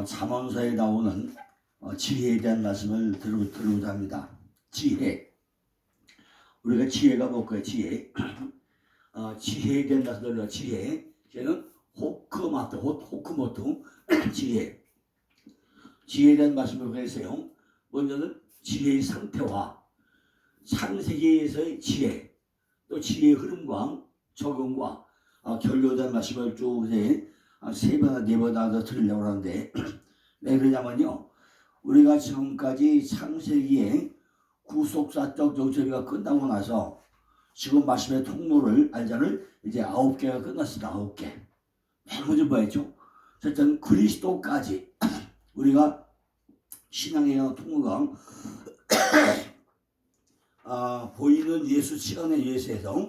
잠언서에 나오는 지혜에 대한 말씀을 들고자 합니다. 지혜. 우리가 지혜가 뭘까요? 지혜. 지혜에 대한 말씀을 지혜. 지혜는 호크모토 지혜. 지혜에 대한 말씀을 해서요. 먼저는 지혜의 상태와 창세기에서의 지혜, 또 지혜의 흐름과 적용과 결론에 대한 말씀을 쭉 세 번이나 네 번이나 들으려고 하는데 왜 그러냐면요. 우리가 지금까지 창세기에 구속사적 정체가 끝나고 나서 지금 말씀의 통로를 알자를 이제 9개가 끝났습니다. 9개. 맨 먼저 뭐였죠? 어쨌든 그리스도까지 우리가 신앙의 통로가 보이는 예수 시간의 예수에서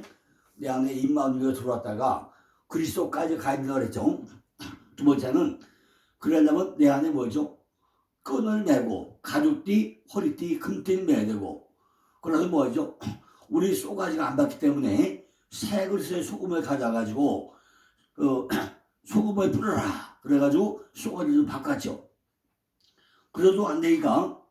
내 안에 임마누엘가 들어왔다가 그리스도까지 가야 된다고 그랬죠. 두 번째는 그러려면 내 안에 뭐죠? 끈을 매고 가죽띠, 허리띠, 금띠를 매야 되고 그래서 뭐죠? 우리 쏘가지가 안 받기 때문에 새 그릇에 소금을 가져가지고 소금을 뿌려라 그래가지고 쏘가지를 바꿨죠. 그래도 안 되니까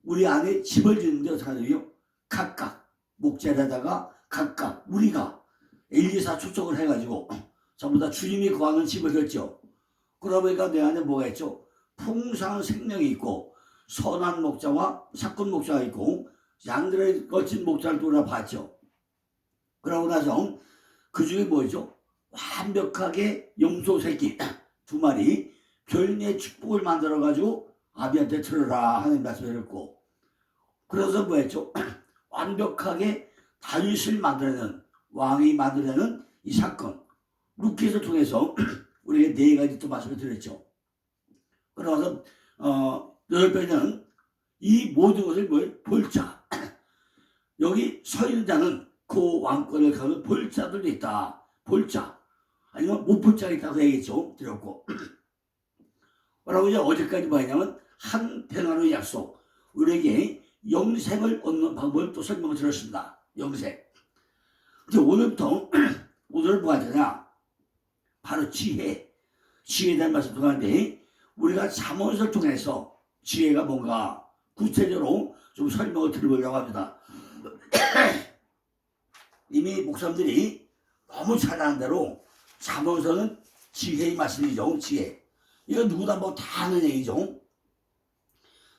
우리 안에 집을 짓는데 어떻게 하냐면요. 각각 목재에다가 각각 우리가 엘리사 초청을 해가지고 전부 다 주님이 거하는 집을 졌죠. 그러다 보니까 내 안에 뭐가 있죠? 풍성한 생명이 있고 선한 목자와 사꾼 목자가 있고 양들의 거친 목자를 돌아봤죠. 그러고 나서 그 중에 뭐죠? 완벽하게 염소 새끼 2마리 별미의 축복을 만들어가지고 아비한테 들으라 하는 말씀을 했고 그래서 뭐였죠? 완벽하게 다윗을 만들어내는 왕이 만들어내는 이 사건 루키에서 통해서 우리에게 4가지 또 말씀을 드렸죠. 그러면서 8번째는 이 모든 것을 볼자 여기 서 있는 자는 그 왕권을 가는 볼자들도 있다. 볼자 아니면 못 볼 자가 있다고 얘기했죠. 드렸고 그러고 이제 어제까지 뭐냐면 한편으로 약속 우리에게 영생을 얻는 방법을 또 설명을 드렸습니다. 영생. 근데 오늘부터 오늘 뭐가 되냐? 바로 지혜에 대한 말씀 들어가는데 우리가 잠언서를 통해서 지혜가 뭔가 구체적으로 좀 설명을 드려보려고 합니다. 이미 목사님들이 너무 잘 아는 대로 잠언서는 지혜의 말씀이죠. 지혜. 이거 누구나 뭐 다 아는 얘기죠.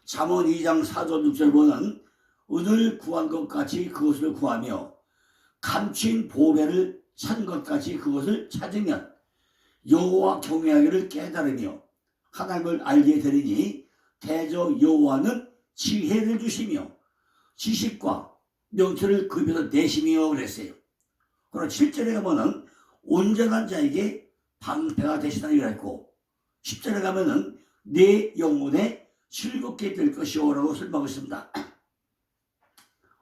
잠언 2장 4절 6절 보면 은을 구한 것 같이 그것을 구하며 감추인 보배를 찾은 것 같이 그것을 찾으면 여호와 경외하기를 깨달으며 하나님을 알게 되리니 대저 여호와는 지혜를 주시며 지식과 명철을 그 입에서 내시며 그랬어요. 그리고 7절에 가면은 온전한 자에게 방패가 되시다고 했고 10절에 가면은 내 영혼에 즐겁게 될 것이오라고 설명하고 있습니다.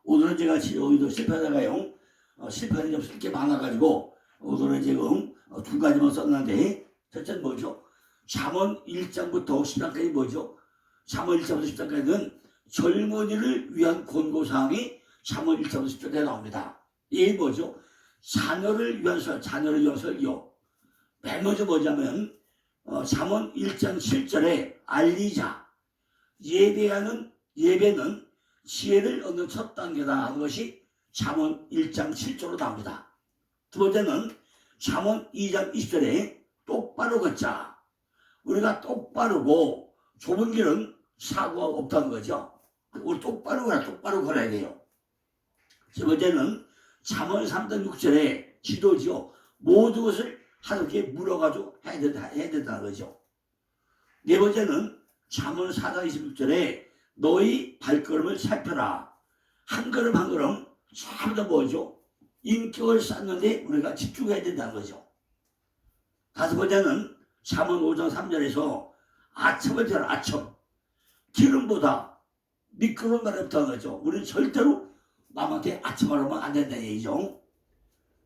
오늘은 제가 오늘도 실패하다가요. 실패하는 게 없을 게 많아가지고 오늘은 지금 2가지만 썼는데 첫째는 뭐죠? 잠언 1장부터 10장까지 뭐죠? 잠언 1장부터 10장까지는 젊은이를 위한 권고사항이 잠언 1장부터 10장까지 나옵니다. 이게 뭐죠? 자녀를 위한 설교. 맨 먼저 뭐냐면 잠언 1장 7절에 알리자 예배는 지혜를 얻는 첫 단계다 하는 것이 잠언 1장 7절로 나옵니다. 두 번째는 잠언 2장 20절에 똑바로 걷자. 우리가 똑바르고 좁은 길은 사고가 없다는 거죠. 우리 똑바로 걸어야 돼요. 세 번째는 잠언 3장 6절에 지도지요. 모든 것을 하나님께 물어가지고 해야 된다는 거죠. 네 번째는 잠언 4장 26절에 너희 발걸음을 살펴라. 한 걸음 한 걸음 전부 다 뭐죠? 인격을 쌓는데 우리가 집중해야 된다는 거죠. 다섯 번째는 잠언 5장 3절에서 아첨을 펴라. 아첨. 기름보다 미끄러운 말이 없다는 거죠. 우리는 절대로 남한테 아첨하면 안 된다는 얘기죠.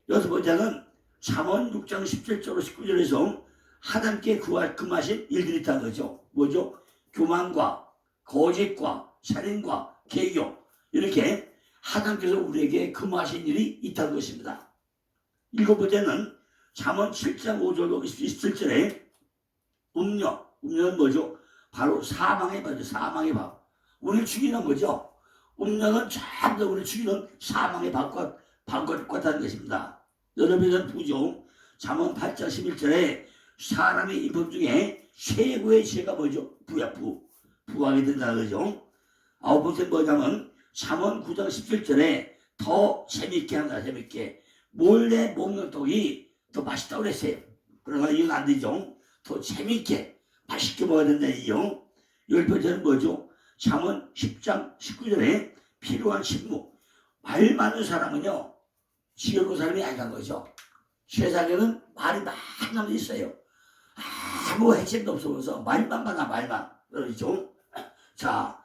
여섯 번째는 잠언 6장 17절 19절에서 하나님께 금하신 일들이 있다는 거죠. 뭐죠? 교만과 거짓과 살인과 개교 이렇게 하나님께서 우리에게 금하신 일이 있다는 것입니다. 일곱 번째는 잠언 7장 5절 27절에 음료는 뭐죠? 바로 사망의 밥이죠. 사망의 밥. 우리를 죽이는 거죠. 음녀는 전부 우리를 죽이는 사망의 밥과 같다는 것입니다. 여러분은 부종 잠언 8장 11절에 사람의 인품 중에 최고의 죄가 뭐죠? 부하게 된다는 거죠. 아홉 번째 뭐냐면 잠언 9장 17절에 더 재밌게 한다. 재밌게 몰래 먹는 떡이 더 맛있다고 그랬어요. 그러나 이건 안 되죠. 더 재밌게 맛있게 먹어야 된다. 이요. 열 번째는 뭐죠? 잠언 10장 19절에 필요한 식무. 말 많은 사람은요 지혜로운 사람이 아니란 거죠. 세상에는 말이 많은 놈이 있어요. 아무 핵심도 없어서 말만 많아. 말만. 그러죠. 자,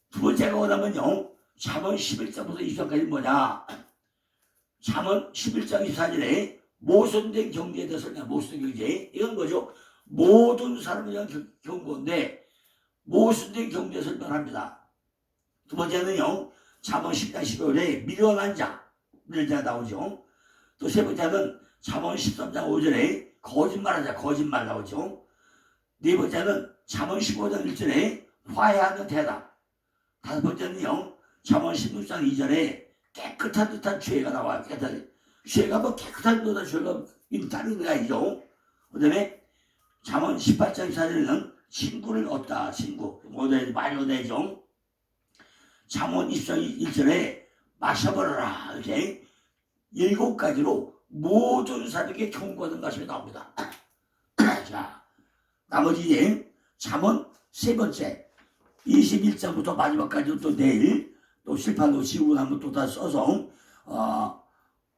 두 번째가 뭐냐면요 잠언 11장부터 20장까지 뭐냐. 잠언 11장 24절에 모순된 경제에 대해서 모순된 경제. 이건 뭐죠? 모든 사람을 위한 경고인데 모순된 경제 설명합니다. 두 번째는요 잠언 10장 15절에 미련한 자가 나오죠. 또 세 번째는 잠언 13장 5절에 거짓말하자. 거짓말 나오죠. 네 번째는 잠언 15장 1절에 화해하는 대답. 다섯 번째는요 잠언 16장 2절에 깨끗한 듯한 죄가 나와요. 죄가 뭐 깨끗한 듯한 죄가 있다는 게 아니죠. 그 다음에 잠언 18장 4절에는 친구를 얻다. 친구 많이 얻어야죠. 잠언 20장 1절에 마셔버려라. 이렇게 7가지로 모든 사람에게 경고하는 말씀이 나옵니다. 자, 나머지 이제 잠언 세 번째 21장부터 마지막까지 또 내일 또 실판도 지우고 나면 또 다 써서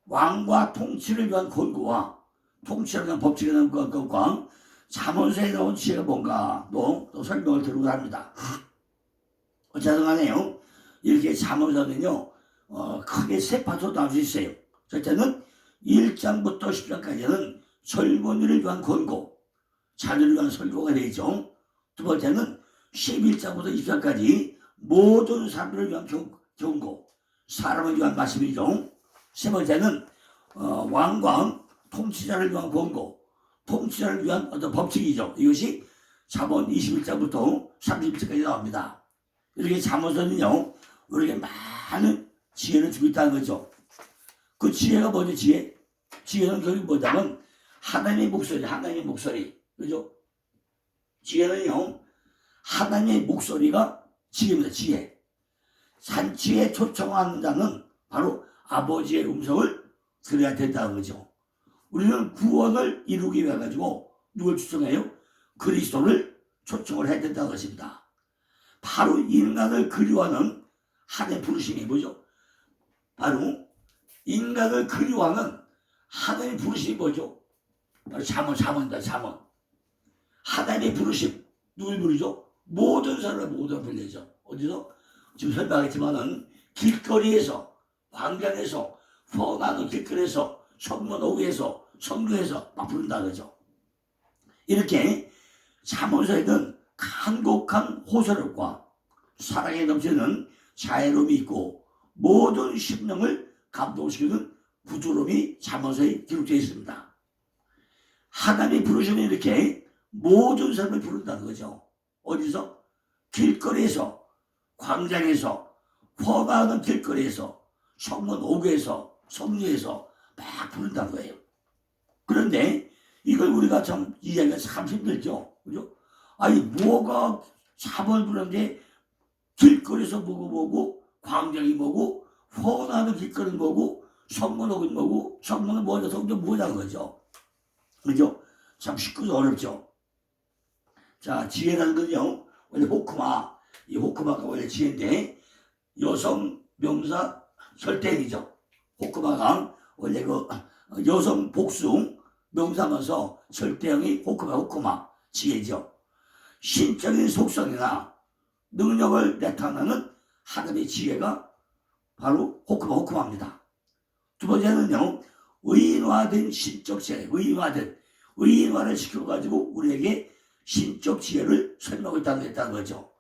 왕과 통치를 위한 권고와 통치를 위한 법칙에 대한 것과 잠언서에 나온 지혜가 뭔가 또 설명을 드리고 합니다. 어쨌든 간에요 이렇게 잠언서는요 크게 세 파트로 나올 수 있어요. 첫째는 1장부터 10장까지는 젊은이를 위한 권고, 자녀를 위한 설교가 되죠. 두 번째는 11장부터 20장까지 모든 사람들을 위한 경고, 사람을 위한 말씀이죠. 세 번째는 왕과 통치자를 위한 권고, 통치자를 위한 어떤 법칙이죠. 이것이 잠언 21장부터 31장까지 나옵니다. 이렇게 잠언서는요 우리에게 많은 지혜를 주고 있다는 거죠. 그 지혜가 뭐죠? 지혜는 결국 뭐냐면 하나님의 목소리. 그죠? 지혜는요 하나님의 목소리가 지혜입니다. 지혜. 산지에 초청하는 자는 바로 아버지의 음성을 들어야 된다는 거죠. 우리는 구원을 이루기 위해 가지고 누굴 초청해요? 그리스도를 초청을 해야 된다는 것입니다. 바로 인간을 그리워하는 하나님의 부르심이 뭐죠? 바로 인간을 그리워하는 하나님의 부르심이 뭐죠? 바로 잠언이다. 잠언. 하나님의 부르심. 누굴 부르죠? 모든 사람을 불리죠. 어디서? 지금 설명하겠지만은 길거리에서, 광장에서, 뻔하는 길거리에서, 성문 오후에서, 성교에서 막 부른다 그러죠. 이렇게 잠언서에는 간곡한 호소력과 사랑에 넘치는 자애로움이 있고 모든 심령을 감동시키는 부드러움이 잠언서에 기록되어 있습니다. 하나님이 부르시면 이렇게 모든 사람을 부른다는 거죠. 어디서? 길거리에서, 광장에서, 험하는 길거리에서, 성문 오구에서, 성리에서 막 부른다는 거예요. 그런데 이걸 우리가 참 이해하기가 참 힘들죠. 그죠? 아니 뭐가 잠언을 부르는데 길거리에서 뭐고 광장이 뭐고 험하는 길거리는 뭐고 성문 오구는 뭐고 성문은 뭐냐 성전 뭐냐는 거죠. 그죠? 참 쉽고 어렵죠. 자, 지혜라는 건요 원래 호크마, 이 호크마가 원래 지혜인데 여성 명사 설대행이죠. 호크마가 원래 그 여성 복수 명사면서 설대형이 호크마 지혜죠. 신적인 속성이나 능력을 나타내는 하나님의 지혜가 바로 호크마입니다. 두 번째는요 의인화된 신적 지혜, 의인화를 시켜가지고 우리에게 신적 지혜를 설명하고 있다는 거죠.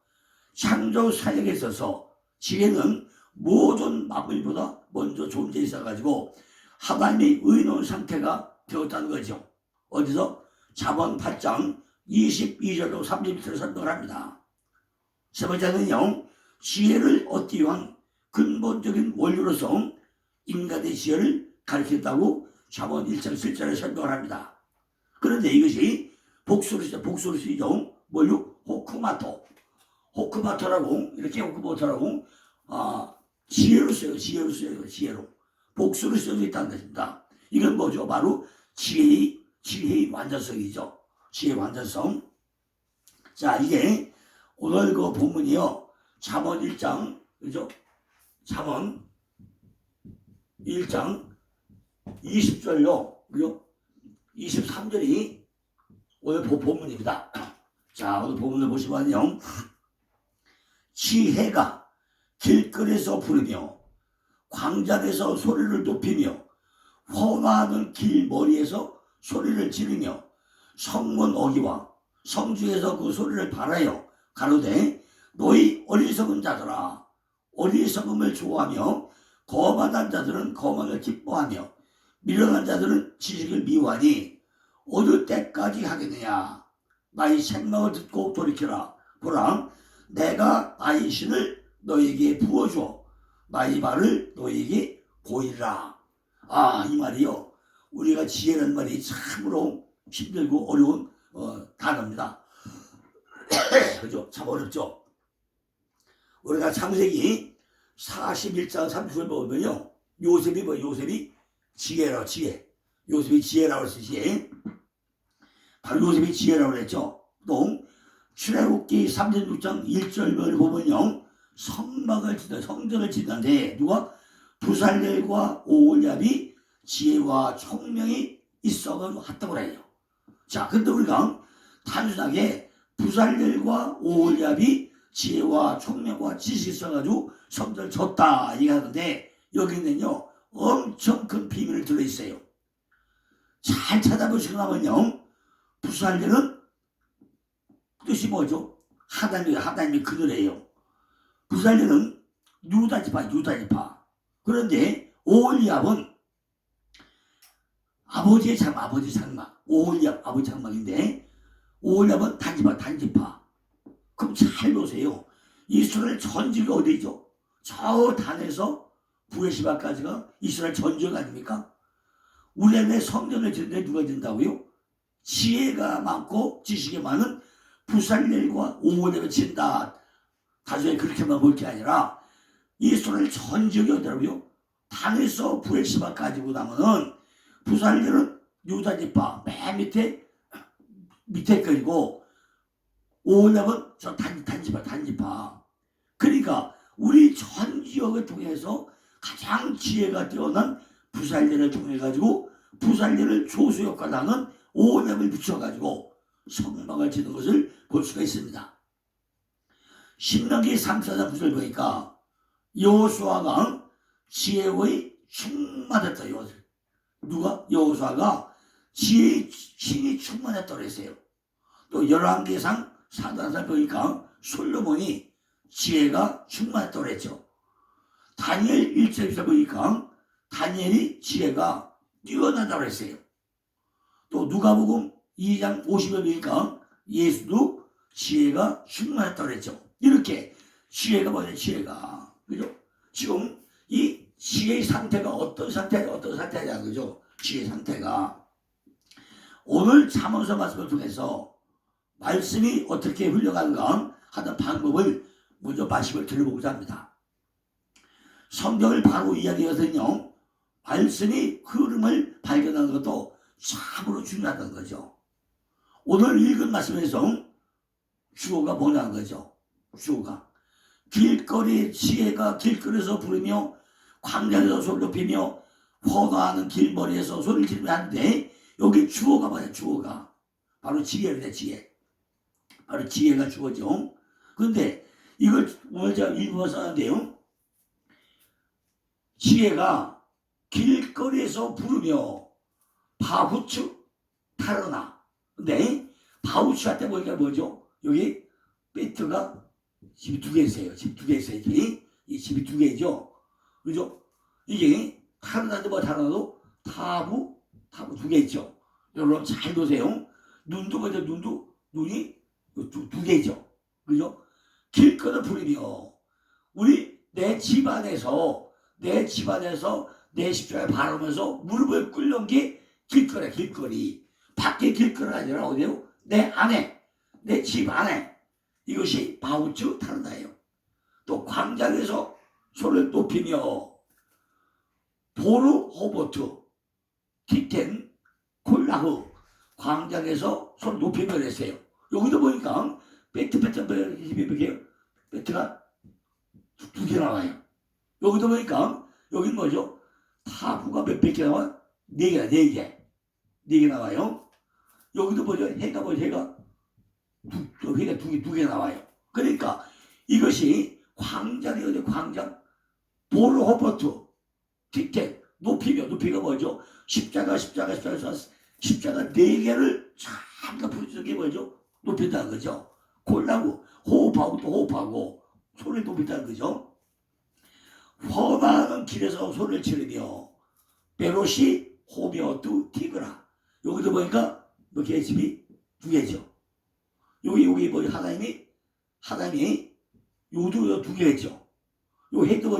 창조 사역에 있어서 지혜는 모든 만물보다 먼저 존재해 있어가지고 하나님의 의로운 상태가 되었다는 거죠. 어디서? 잠언 8장 22절로 30절을 설명을 합니다. 세 번째는요, 지혜를 얻기 위한 근본적인 원료로서 인간의 지혜를 가르친다고 잠언 1장 7절에 설명을 합니다. 그런데 이것이 복수로 쓰이죠. 뭘요? 호크마토라고, 이렇게 호크마토라고, 지혜로 써요. 지혜로. 복수로 쓰여져 있다는 것입니다. 이건 뭐죠? 바로 지혜의 완전성이죠. 지혜의 완전성. 자, 이게 오늘 그 본문이요. 잠언 1장, 그죠? 잠언 1장 20절요. 그죠? 23절이 오늘 본문입니다. 자, 오늘 본문을 보시면요. 지혜가 길거리에서 부르며 광장에서 소리를 높이며 헌화하는 길머리에서 소리를 지르며 성문 어기와 성중에서 그 소리를 발하여 가로되 너희 어리석은 자들아, 어리석음을 좋아하며 거만한 자들은 거만을 기뻐하며 미련한 자들은 지식을 미워하니 어느 때까지 하겠느냐. 나의 생명을 듣고 돌이켜라. 보라, 내가 나의 신을 너에게 부어주어 나의 말을 너에게 보이라. 이 말이요, 우리가 지혜라는 말이 참으로 힘들고 어려운 단어입니다. 그죠? 참 어렵죠. 우리가 창세기 41장 30절 보면요, 요셉이 지혜라고, 요셉이 지혜라고 했지. 바로 요셉이 지혜라고 했죠. 또 출애굽기 36장 1절을 보면요, 성전을 짓는데 누가? 부살렐과 오홀리압이 지혜와 총명이 있어가지고 했다고 해요. 자, 근데 우리가 단순하게 부살렐과 오홀리압이 지혜와 총명과 지식이 있어가지고 성전을 졌다 얘기하는데, 여기는요 엄청 큰 비밀이 들어있어요. 잘 찾아보시고 나면요, 부살렐은 뜻이 뭐죠? 하나님의 그늘이에요. 부살렐은 유다지파. 그런데 오홀리압은 아버지 장막. 오홀리압 아버지 장막인데, 오홀리압은 단지파. 그럼 잘 보세요. 이스라엘 전지가 어디죠? 저 단에서 부에시바까지가 이스라엘 전지가 아닙니까? 우리의 성전을 짓는데 누가 짓는다고요? 지혜가 많고 지식이 많은 부살렐과 오홀리압을 짓는다. 나중에 그렇게만 볼 게 아니라 이스라엘 전 지역이 어디라고요? 단에서 부에시바까지고 나면은 부살렐은 유다지파 맨 밑에 거리고 오홀리압은 저 단지파. 그러니까 우리 전 지역을 통해서 가장 지혜가 뛰어난 부살렐을 통해 가지고 부살렐을 조수 역할을 하는 오홀리압을 붙여가지고 성막을 짓는 것을 볼 수가 있습니다. 신명기 3장 9절 보니까 여호수아가 지혜의 충만했다. 누가? 여호수아가 지혜의 신이 충만했다고 했어요. 또 열왕기상 4장 보니까 솔로몬이 지혜가 충만했다고 했죠. 다니엘 1장에서 보니까 다니엘이 지혜가 뛰어나다고 했어요. 또 누가복음 2장 50에 보니까 예수도 지혜가 충만했다고 했죠. 이렇게 지혜가 뭐냐, 지혜가. 그죠? 지금 이 지혜의 상태가 어떤 상태냐는 거죠. 지혜의 상태가. 오늘 잠언서 말씀을 통해서 말씀이 어떻게 흘러가는가 하는 방법을 먼저 말씀을 들어보고자 합니다. 성경을 바로 이야기해서는요, 말씀이 흐름을 발견하는 것도 참으로 중요하다는 거죠. 오늘 읽은 말씀에서 주어가 뭐냐는 거죠. 주어가 길거리, 지혜가 길거리에서 부르며 광야에서 소리 높이며 헌화하는 길머리에서 소리를 지르며 하는데, 여기 주어가 뭐냐, 주어가 바로 지혜래. 지혜, 바로 지혜가 주어죠. 그런데 이걸 오늘 제가 일부러 썼는데요, 지혜가 길거리에서 부르며 바후추 타르나. 근데 바후추 할 때 보니까 뭐죠? 여기 배트가 집이 두 개 있어요. 이 집이 두 개죠. 그죠? 이게 타르나도 뭐 타르나도 타부 두 개 있죠. 여러분 잘 보세요. 눈도 뭐죠? 눈도 눈이 두 개죠. 그죠? 길거를 부리며 우리 내 집안에서 내 십자가에 바르면서 무릎을 꿇는 게 길거래. 길거리. 밖에 길거리가 아니라 어디요? 내 안에, 내 집 안에. 이것이 바우츠 타르다예요. 또 광장에서 손을 높이며 보르 호버트 티텐 콜라흐 광장에서 손을 높이며 그랬어요. 여기도 보니까 배트가 두 개 나와요. 여기도 보니까 여긴 뭐죠? 타부가 몇 개 나와? 네 개 나와요. 여기도 뭐죠? 해가 두 개 나와요. 그러니까 이것이 광장이거든요. 광장. 보르 호버트 티켓 높이가 뭐죠? 십자가 네 개를 쫙 부르짖는 게 뭐죠? 높인다는 거죠. 콜라고 호흡하고 소리를 높인다는 거죠. 험한 길에서 소리를 지르며 베로시 호미어투 티그라. 여기도 보니까 뭐 계집이 두 개죠. 여기 뭐 하나님이 요도 두 개겠죠. 요 해도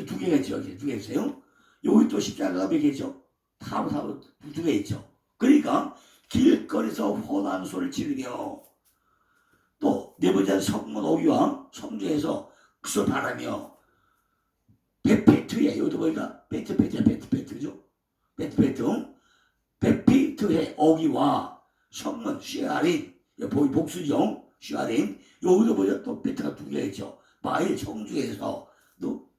두 개가 있죠. 두 개 있어요. 여기 또 십자가가 몇 개죠? 타고 두 개 있죠. 그러니까 길거리에서 호난 소리를 지르며 또 네 번째는 성문 오기와 성중에서 그걸 바라며 베페트에 여기도 보니까 베트죠. 베피트에 오기와 성문 시아린 복수죠. 시아린 여기도 보니까 또 베트가 두 개 있죠. 마일 성중에서 또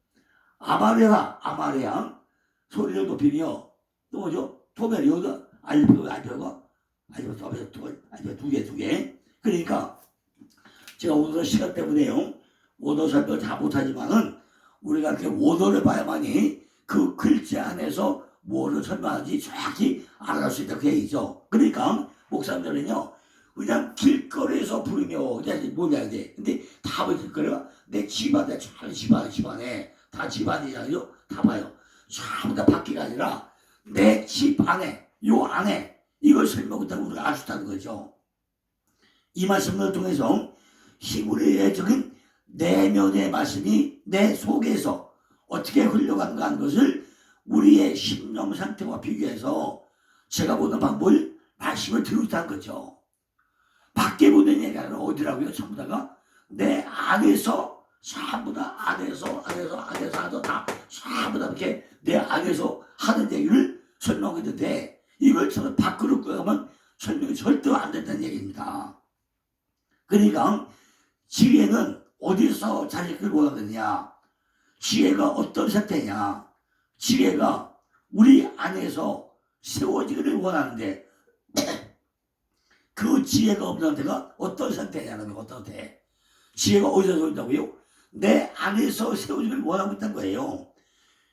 아마레양 소리를 높이며 또 뭐죠? 토멜 여기가 알표가 두 개. 그러니까 제가 오늘 시간 때문에요. 원어 설명 다 못하지만은 우리가 이렇게 원어를 봐야만이 그 글자 안에서 뭐를 설명하는지 정확히 알아갈 수 있다 그 얘기죠. 그러니까 목사님들은요 그냥 길거리에서 부르며 뭐냐 돼. 근데 다 길거리가 내 집안에 집안에 다 집안이잖아요. 다 봐요. 전부 다 밖이가 아니라 내 집 안에 요 안에 이걸 설명한다고 우리가 알 수 있다는 거죠. 이 말씀을 통해서 히브리어적인 내면의 말씀이 내 속에서 어떻게 흘러가는가 하는 것을 우리의 심령 상태와 비교해서 제가 보는 방법을 말씀을 드리고 있다는 거죠. 밖에 보는 얘기가 어디라고요? 전부 다가 내 안에서 전부 다 안에서 다 전부 다 이렇게 내 안에서 하는 얘기를 설명했는데 이걸 저는 밖으로 끌어가면 설명이 절대 안 된다는 얘기입니다. 그러니까 지혜는 어디서 자리를 끌고 가느냐? 지혜가 어떤 상태냐? 지혜가 우리 안에서 세워지기를 원하는데 그 지혜가 없는 상태가 어떤 상태냐는 거 어떤 상태? 지혜가 어디서 세워진다고요? 내 안에서 세워지기를 원하고 있다는 거예요.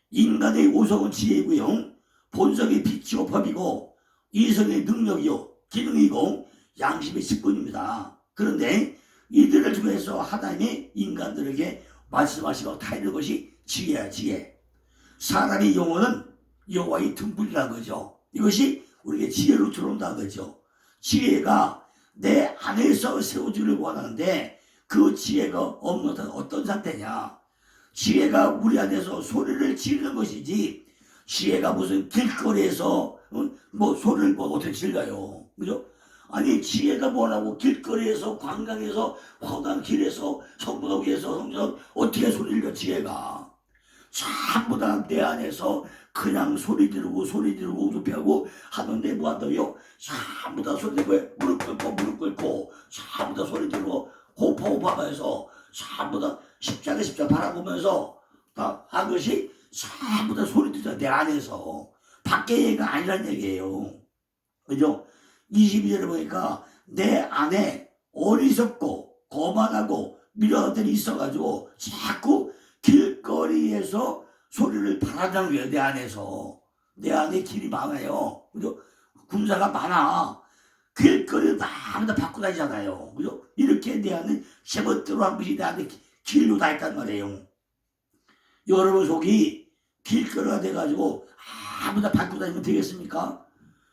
인간의 오성은 지혜이고요. 본성이 빛이고 법이고 이성의 능력이요. 기능이고 양심의 직분입니다. 그런데 이들을 통해서 하나님이 인간들에게 말씀하시고 타이는 것이 지혜야 지혜. 사람의 영혼은 여호와의 등불이라는 거죠. 이것이 우리에게 지혜로 들어온다는 거죠. 지혜가 내 안에서 세워주기를 원하는데 그 지혜가 없는 어떤 상태냐. 지혜가 우리 안에서 소리를 지르는 것이지 지혜가 무슨 길거리에서 뭐 소리를 뭐 어떻게 질러요. 그죠? 아니 지혜가 뭐라고 길거리에서 관광에서 험한 길에서 성문옥에서 성전 어떻게 소리를 내 지혜가 전부 다 내 안에서 그냥 소리 지르고 높이하고 하는데 뭐한다고요? 전부 다 소리 지르고 무릎 꿇고 전부 다 소리 지르고 호흡하면서 전부 다 십자가 바라보면서 다 한 것이 전부 다 소리 지르자 내 안에서 밖의 얘기가 아니란 얘기예요. 그죠? 22절에 보니까 내 안에 어리석고 거만하고 미련들이 있어가지고 자꾸 길거리에서 소리를 바라는 거예요. 내 안에서. 내 안에 길이 많아요. 그죠? 군사가 많아. 길거리를 다 바꾸고 다니잖아요. 그죠? 이렇게 내 안에 제멋대로 한 것이 내 안에 길로 다 있단 말이에요. 여러분 속이 길거리가 돼가지고 아무나 바꾸고 다니면 되겠습니까?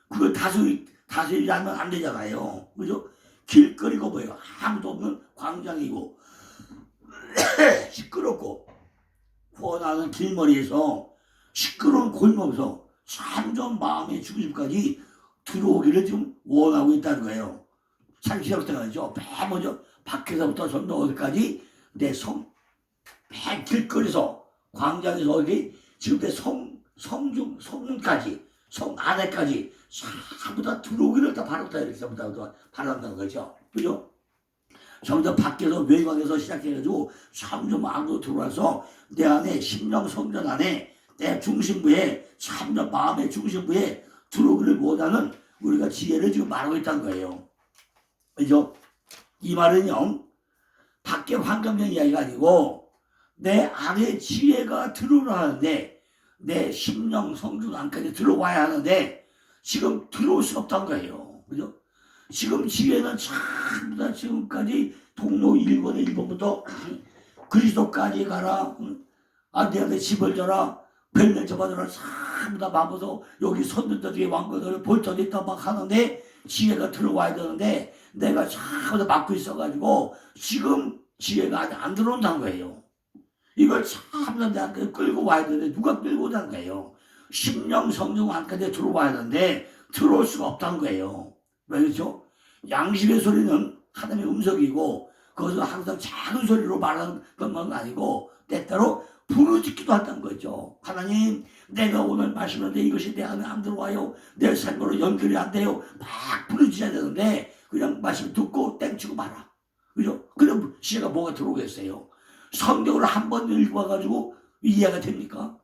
그걸 다스리려면 안 되잖아요. 그죠? 길거리고 뭐예요? 아무도 없는 광장이고 시끄럽고 훤하는 길머리에서 시끄러운 골목에서 점점 마음의 중심까지 들어오기를 지금 원하고 있다는 거예요. 창시부터 가죠. 맨 먼저 밖에서부터 전부 어디까지 내 맨 길거리에서 광장에서 어디 지금 내 성문까지 성 안에까지 전부 다 들어오기를 다 바란다 이렇게 전부 다 바란다는 거죠. 그죠? 전부 다 밖에서 외곽에서 시작해가지고 점점 안으로 들어와서 내 안에 심령 성전 안에 내 중심부에 점점 마음의 중심부에 들어오기를 원하는 우리가 지혜를 지금 말하고 있다는 거예요. 그죠? 이 말은요 밖에 환경적 이야기가 아니고 내 안에 지혜가 들어오라 하는데 내 심령 성전 안까지 들어와야 하는데 지금 들어올 수 없다는 거예요. 그죠? 지금 지혜는 전부 다 지금까지 동로 1번의 1번부터 그리스도까지 가라. 내한테 집을 줘라. 별을 접어줘라. 전부 다 마음으로 여기 손들들 중에 왕건을 볼터리 있다 막 하는데 지혜가 들어와야 되는데 내가 전부 다 막고 있어가지고 지금 지혜가 아직 안 들어온다는 거예요. 이걸 전부 다 끌고 와야 되는데 누가 끌고 오자는 거예요. 심령 성령 안까지 들어와야 되는데 들어올 수가 없다는 거예요. 왜 그렇죠? 양심의 소리는 하나님의 음성이고 그것은 항상 작은 소리로 말하는 것만 아니고 때때로 부르짖기도 한다는 거죠. 하나님 내가 오늘 말씀하는데 이것이 내 안에 안 들어와요. 내 삶으로 연결이 안 돼요. 막 부르짖어야 되는데 그냥 말씀 듣고 땡치고 말아. 그죠? 그럼 지혜가 뭐가 들어오겠어요? 성경을 한 번 읽어가지고 이해가 됩니까?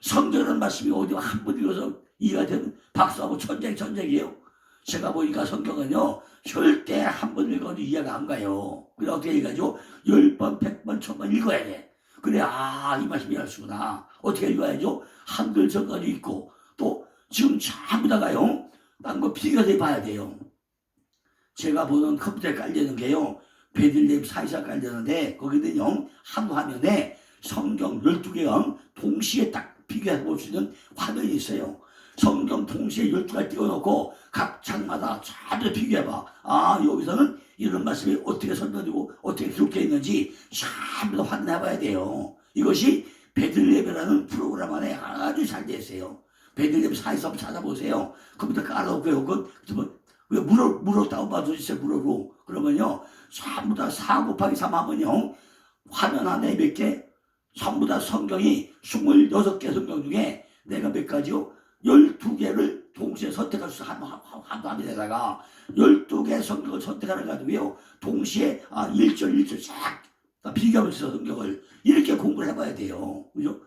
성경이라는 말씀이 어디 한 번 읽어서 이해가 되는 박사하고 천재이에요. 제가 보니까 성경은요 절대 한 번 읽어도 이해가 안 가요. 그래 어떻게 읽어야죠? 10번, 100번, 1000번 읽어야 돼. 그래 이 말씀이 이해할수구나. 어떻게 읽어야죠? 한글 전까지 읽고 또 지금 전부 다가요 딴 거 비교해서 봐야 돼요. 제가 보는 컴퓨터에 깔려있는 게요 베들레헴 사이사 깔려있는데 거기는요 한 화면에 성경 12개가 동시에 딱 비교해 볼 수 있는 화면이 있어요. 성경 동시에 12개를 띄워놓고 각 장마다 잘 비교해봐. 여기서는 이런 말씀이 어떻게 설명되고 어떻게 기록되어 있는지 전부 다 확인해봐야 돼요. 이것이 베들레헴이라는 프로그램 안에 아주 잘 되어 있어요. 베들레헴 사이사 한번 찾아보세요. 컴퓨터 깔아놓고요. 왜 물어 다운받아 주세요. 물어로. 그러면요 전부 다 4 곱하기 3 하면요 화면 안에 몇 개? 전부 다 성경이 26개 성경 중에 내가 몇 가지요? 12개를 동시에 선택할 수 한 화면에다가 12개 성경을 선택하는 가지고요 동시에 1절 쫙 비교하면서 성경을 이렇게 공부를 해봐야 돼요. 그죠?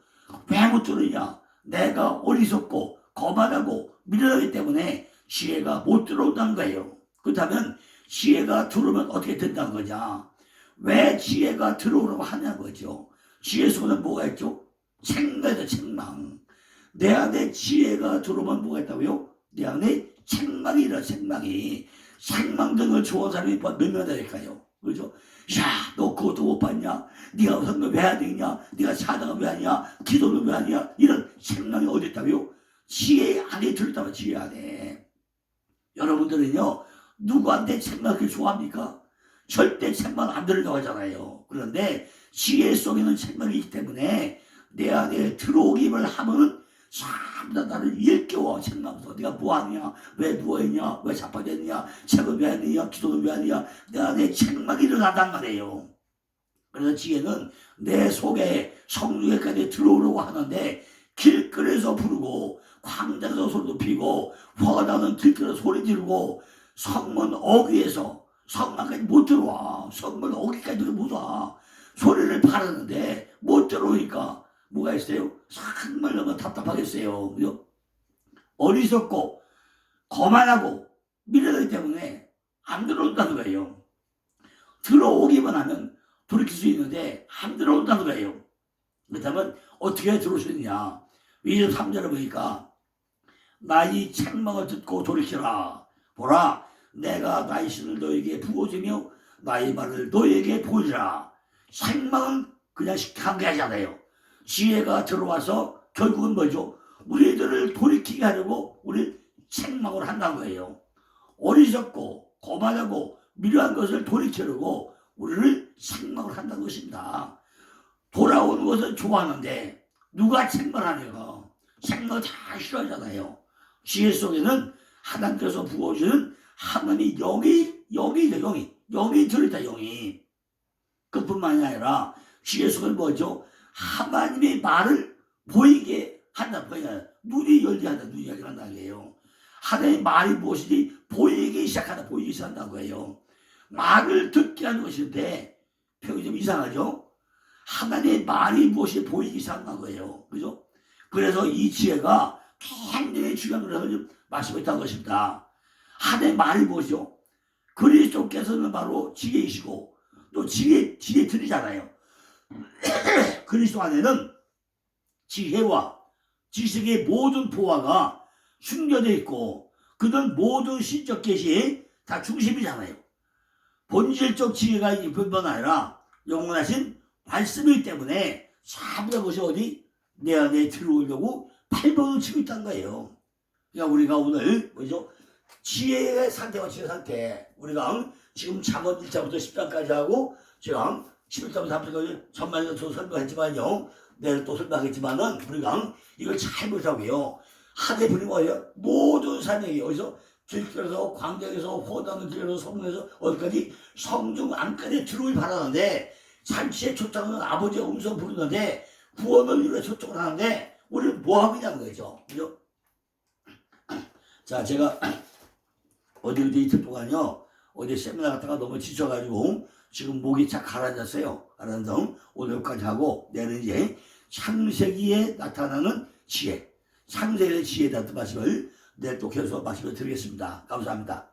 왜 못 들으냐? 내가 어리석고 거만하고 미련하기 때문에 지혜가 못 들어온다는 거예요. 그렇다면 지혜가 들어오면 어떻게 된다는 거냐? 왜 지혜가 들어오라고 하냐는 거죠. 지혜 속에는 뭐가 있죠? 책망이다, 책망. 내 안에 지혜가 들어오면 뭐가 있다고요? 내 안에 책망이 일어나, 책망이. 책망 등을 좋아하는 사람이 몇 명 될까요? 그죠? 야, 너 그것도 못 봤냐? 네가 성경 왜 안 되냐? 네가 사당은 왜 하냐? 기도는 왜 하냐? 이런 책망이 어디 있다고요? 지혜 안에 들었다면 지혜 안에. 여러분들은요, 누구한테 책망을 그렇게 좋아합니까? 절대 책망 안 들으려고 하잖아요. 그런데 지혜 속에는 책망이 있기 때문에 내 안에 들어오기를 하면은 전부 다 나를 일깨워. 책망해서 네가 뭐하냐? 왜 누워있냐? 왜 자빠졌냐? 책은 왜 하느냐? 기도는 왜 하느냐? 내 안에 책망이 일어난단 말이에요. 그래서 지혜는 내 속에 성령에까지 들어오려고 하는데 길거리에서 부르고 광장에서 소리 높이고 화나는 길거리에서 소리 지르고 성문 어귀에서 성막까지 못 들어와. 성문 어귀까지 못 와. 소리를 바르는데 못 들어오니까 뭐가 있어요? 정말 너무 답답하겠어요. 그죠? 어리석고 거만하고 미련하기 때문에 안 들어온다는 거예요. 들어오기만 하면 돌이킬 수 있는데 안 들어온다는 거예요. 그렇다면 어떻게 들어올 수 있느냐? 2절 3절을 보니까 나의 책망을 듣고 돌이키라. 보라 내가 나의 신을 너에게 부어주며 나의 말을 너에게 보이라. 책망은 그냥 한계하지 않아요. 지혜가 들어와서 결국은 뭐죠? 우리들을 돌이키게 하려고 우리 책망을 한다는 거예요. 어리석고 거만하고 미련한 것을 돌이키려고 우리를 책망을 한다는 것입니다. 돌아오는 것을 좋아하는데 누가 책망하냐고. 책망을 다 싫어하잖아요. 지혜 속에는 하나님께서 부어주는 하나님의 영이 들어있다. 영이. 그뿐만이 아니라 지혜 속에는 뭐죠? 하나님의 말을 보이게 한다. 눈이 열게 한다. 눈이 열게 한다는 거예요. 하나님의 말이 무엇인지 보이기 시작한다고 해요. 말을 듣게 하는 것인데 표현이 좀 이상하죠? 하나님의 말이 무엇이 보이기 시작한다는 거예요. 그죠? 그래서 이 지혜가 굉장히 중요한 것을 좀 말씀을 했다는 것입니다. 하나님의 말이 무엇이죠? 그리스도께서는 바로 지혜이시고 또 지혜 들이잖아요. 그리스도 안에는 지혜와 지식의 모든 보화가 숨겨져 있고 그는 모든 신적 계시의 다 중심이잖아요. 본질적 지혜가 뿐만 아니라 영원하신 말씀이기 때문에 사부의 것이 어디 내 안에 들어오려고 팔번을 치고 있다는 거예요. 그러니까 우리가 오늘 뭐죠? 지혜의 상태와 지혜의 상태. 우리가 지금 잠언 1장부터 10장까지 하고 제가 11장부터 3장까지 전반적으로 설명했지만요. 내일 또 설명하겠지만은 우리가 이걸 잘 보자고요. 하나의 분이 뭐예요? 모든 삶에게 어디서 길에서 광장에서 호당의 길에서 성문에서 어디까지 성중 안까지 들어오길 바라는데 잔치에 초청하는 아버지의 음성 부르는데 구원을 위해 초청을 하는데 우리는 뭐하고 있냐는 거죠. 그죠? 자, 제가 어디 이틀 동안요 어디 세미나 갔다가 너무 지쳐가지고 지금 목이 착 가라앉았어요. 가라앉아서 오늘까지 하고 내는 이제 창세기에 나타나는 지혜, 창세기의 지혜에 대한 말씀을 내일 또 계속 말씀을 드리겠습니다. 감사합니다.